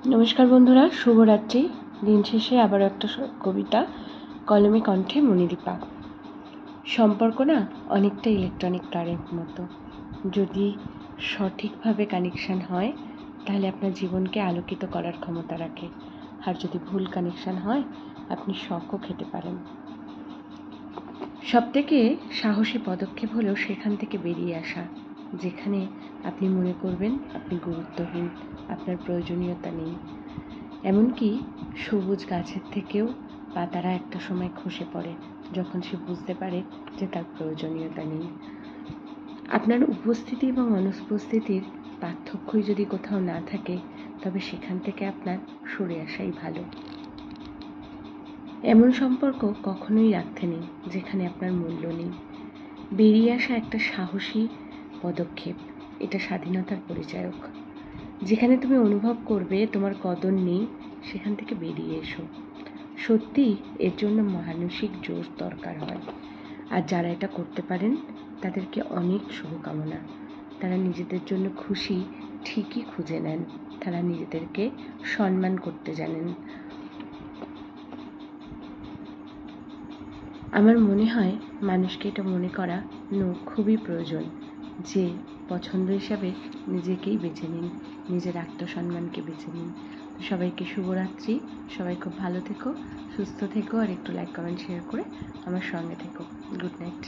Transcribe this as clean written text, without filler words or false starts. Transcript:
নমস্কার বন্ধুরা, শুভরাত্রি। দিন শেষে আবারও একটা কবিতা, কলমে কণ্ঠে মণিদীপা। সম্পর্ক না অনেকটা ইলেকট্রনিক তারের মতো। যদি সঠিকভাবে কানেকশান হয় তাহলে আপনার জীবনকে আলোকিত করার ক্ষমতা রাখে, আর যদি ভুল কানেকশান হয় আপনি শকও খেতে পারেন। সবথেকে সাহসী পদক্ষেপ হলো সেখান থেকে বেরিয়ে আসা, যেখানে আপনি মনে করবেন আপনি গুরুত্বহীন, আপনার প্রয়োজনীয়তা নেই। এমনকি সবুজ গাছের থেকেও পাতারা একটা সময় খসে পড়ে যখন সে বুঝতে পারে যে তার প্রয়োজনীয়তা নেই। আপনার উপস্থিতি এবং অনুপস্থিতির পার্থক্যই যদি কোথাও না থাকে, তবে সেখান থেকে আপনার সরে আসাই ভালো। এমন সম্পর্ক কখনোই রাখতে নেই যেখানে আপনার মূল্য নেই। বেরিয়ে আসা একটা সাহসী পদক্ষেপ, এটা স্বাধীনতার পরিচায়ক। যেখানে তুমি অনুভব করবে তোমার কদর নেই, সেখান থেকে বেরিয়ে এসো। সত্যি এর জন্য মানসিক জোর দরকার হয়, আর যারা এটা করতে পারেন তাদেরকে অনেক শুভকামনা। তারা নিজেদের জন্য খুশি ঠিকই খুঁজে নেন, তারা নিজেদেরকে সম্মান করতে জানেন। আমার মনে হয় মানুষকে এটা মনে করা খুবই প্রয়োজন যে পছন্দ হিসাবে নিজেকেই বেছে নিন, নিজের আত্মসম্মানকে বেছে নিন। সবাইকে শুভরাত্রি। সবাই খুব ভালো থেকো, সুস্থ থেকো, আর একটু লাইক কমেন্ট শেয়ার করে আমার সঙ্গে থেকো। Good night.